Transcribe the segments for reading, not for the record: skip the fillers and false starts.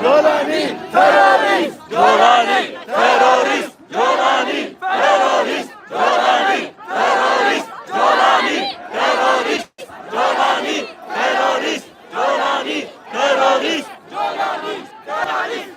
Jolani terörist, Jolani terörist, Jolani terörist, Jolani terörist, Jolani terörist, Jolani terörist, Jolani terörist, Jolani terörist.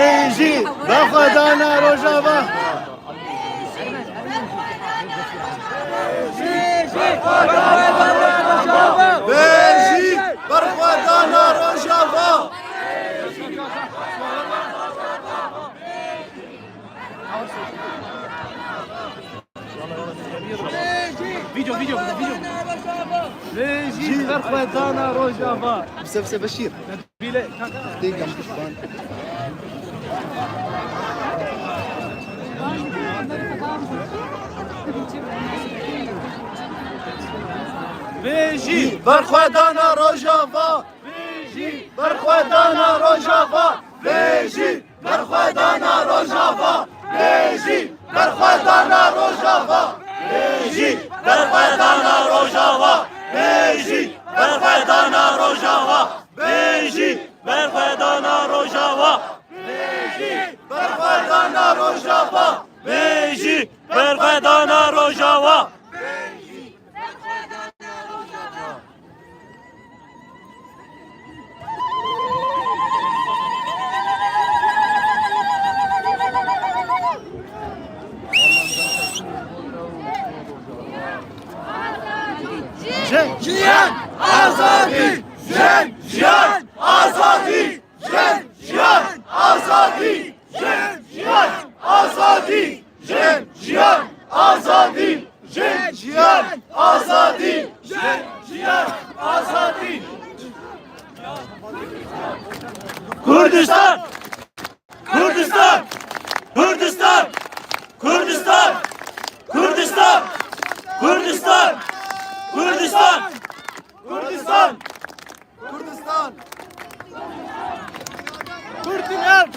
Beji, Bafadana Rojava. Beji, Bafadana Rojava. فيديو Beji, Bafadana Rojava. بسبسة بشير دقيقة مكشفان Beji, Bafadana Rojava. Beji, Bafadana Rojava. Beji, Bafadana Rojava. Beji, Bafadana Rojava. Beji, Bafadana Rojava. Beji, Bafadana Rojava. Beji, Bafadana Rojava. Beji, Bafadana Rojava. Beji, Bafadana Rojava. Cihan azadi, Jen Cihan azadi, Jen Cihan azadi, Jen Cihan azadi, Jen Cihan azadi, Jen Cihan azadi, Jen Cihan azadi. Kürdistan! Kürdistan! Kürdistan! Kürdistan! Kürdistan! Kürdistan! Kürdistan! Kürdistan! Kürdistan! Kürdiler!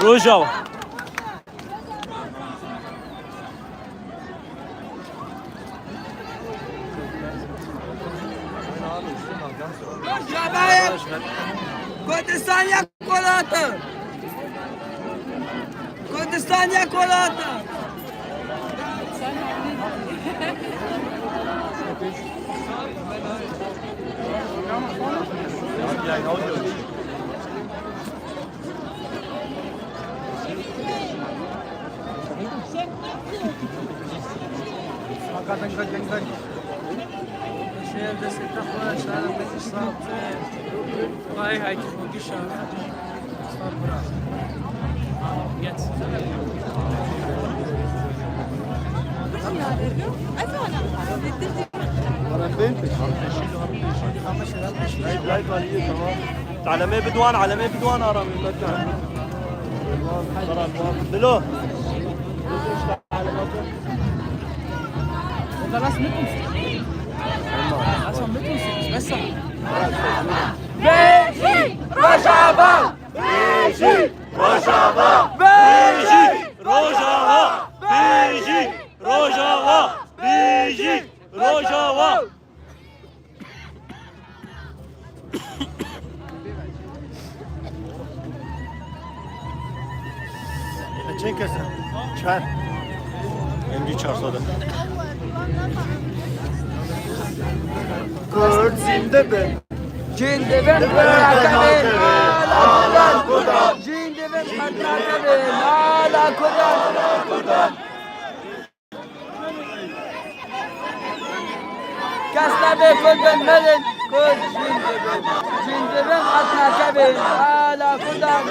Rojava. شباب كردستان یک ولاته كردستان یک ولاته شايف بس التخوة شايف بس الصوت هاي كيف مقشة صار براس جت على بدوان على بدوان ارى من مكان دلو خلاص متنسي عشان متنسي بس Beji Rojava! Beji Rojava! Beji Rojava! Beji Rojava! Beji Rojava! چه کسا؟ چند؟ MG 400. Kürt zinde be. جين دبن قدركبين على كردان جين دبن قدركبين على كردان كسنا بكردن ملن كرد جين دبن قدركبين على كردان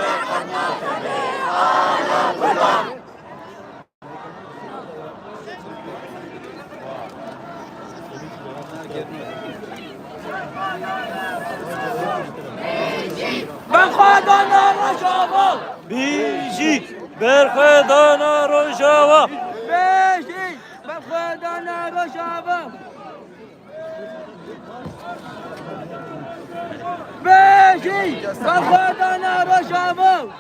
برخوادانا رجاوا Beji Berkhedana Rojava. بيجي برخوادانا رجاوا بيجي برخوادانا رجاوا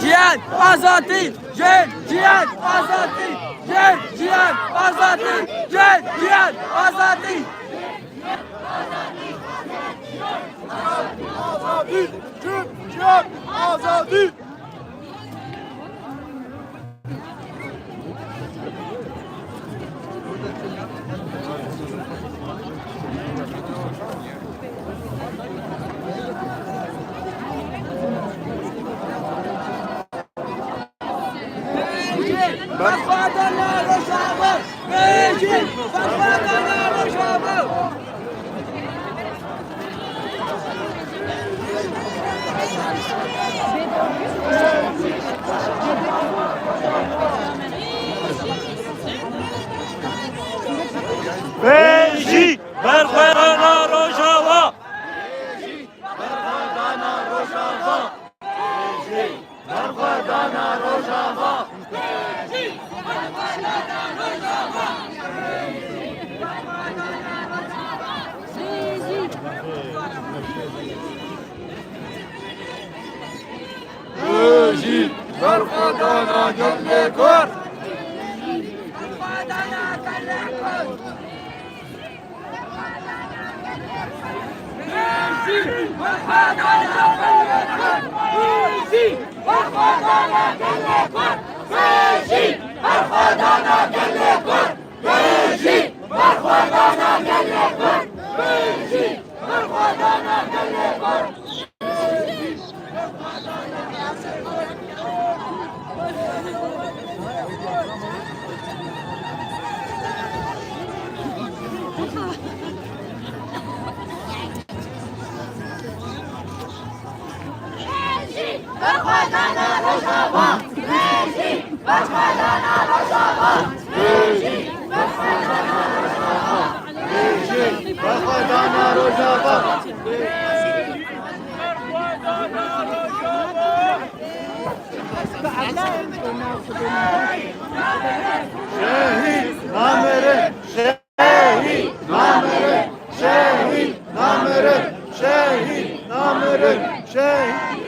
Cihan azati, Cihan azati, Cihan azati, Cihan azati. Azadi! Kürt Cihan azadi! برخوادانا رجاوا بيجي برخوادانا رجاوا Beji Berkhedana Rojava. Berkhedana Rojava! Beji Berkhedana Rojava! Beji Berkhedana Gönle Kör! برخوادانا كلكم بيجي برخوادانا كلكم بيجي برخوادانا كلكم بيجي برخوادانا كلكم بيجي برخوادانا كلكم برخوردانا روجاوا شهید نامره شهید نامره شهید نامره شهید نامره شهید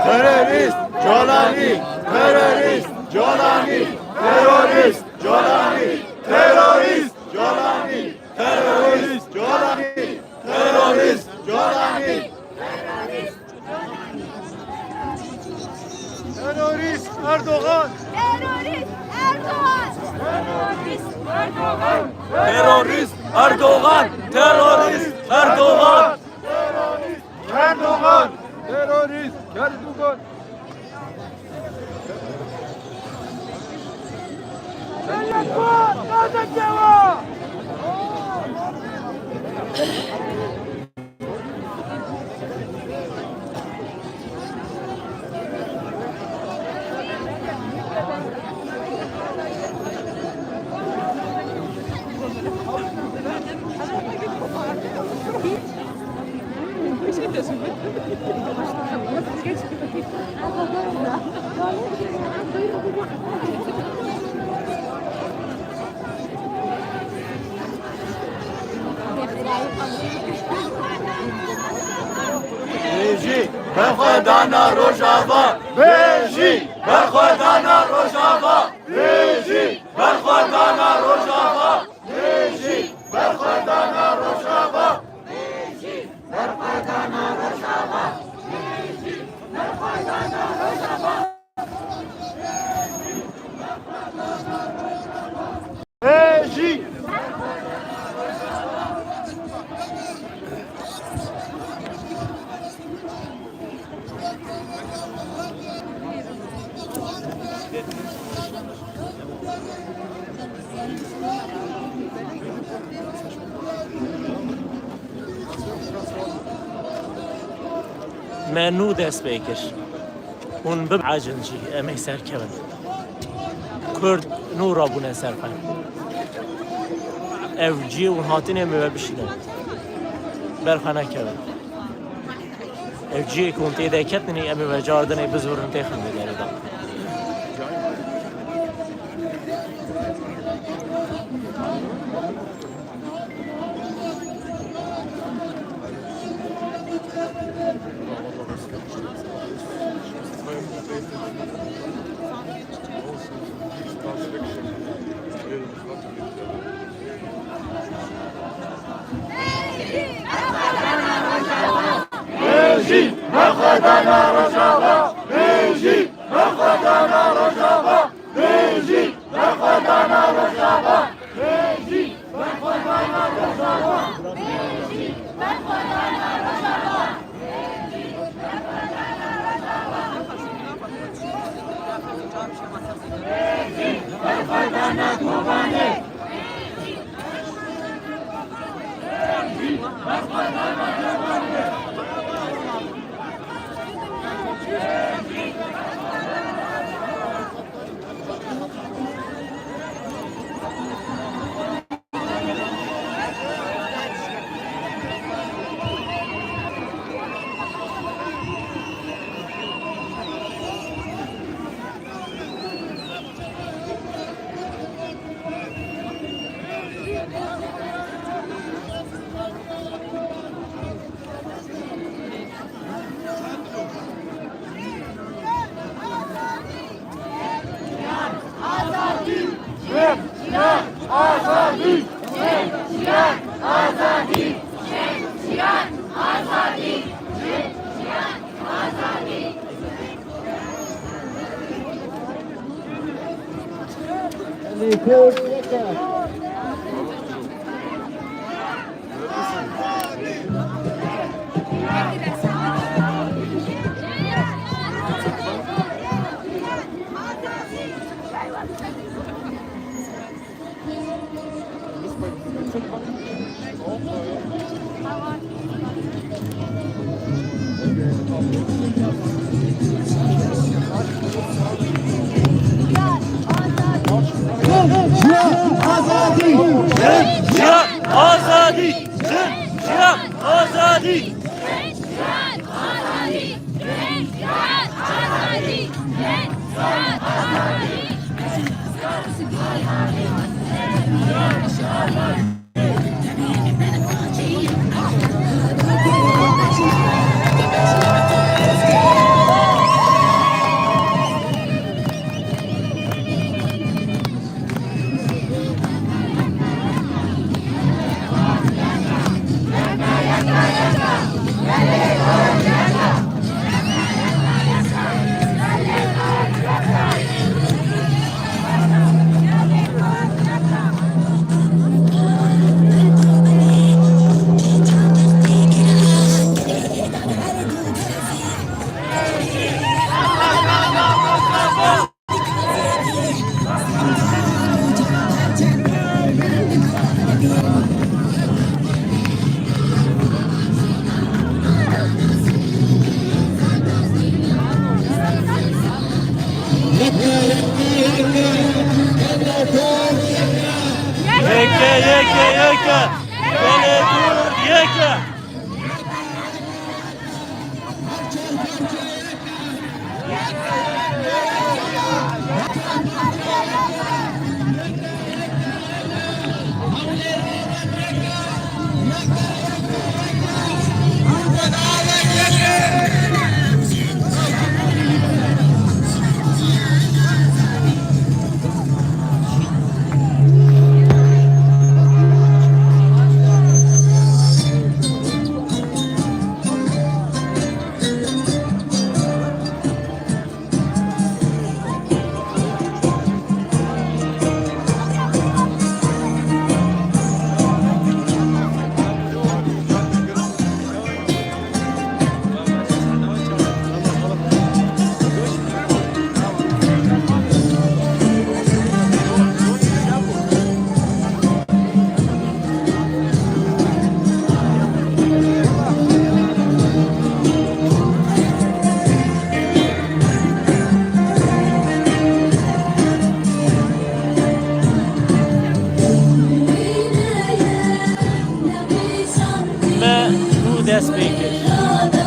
terörist Jolani terörist Jolani terörist Jolani terörist Jolani terörist Jolani terörist Jolani terörist Erdoğan Terörist Erdoğan! Terörist Erdoğan! Erdoğan terörist Erdoğan Beji, berxwedana Rojava. Beji, berxwedana Rojava. Beji, berxwedana Rojava. Beji, berxwedana Rojava. Beji, berxwedana Rojava. Beji, berxwedana Rojava. Beji. منو دست بکش اون بب عجنجی امی سر کبن کرد نورا بونه سر پن او جی اون هاتین امی بشیدن برخانه کبن او جی کنتی ده کتنی امی و جاردنی بزورن تیخن بگره دام Beji, berxwedana Rojava. Beji, berxwedana Rojava. Beji, berxwedana Rojava. Beji, berxwedana Rojava. Beji, berxwedana Rojava. Beji, berxwedana Kobane. Beji, berxwedana Kobane. Likud yeter. Azadi! Cihan azadi! Cihan azadi! Yeke! Bele dur yeke! Me bu dest bekir.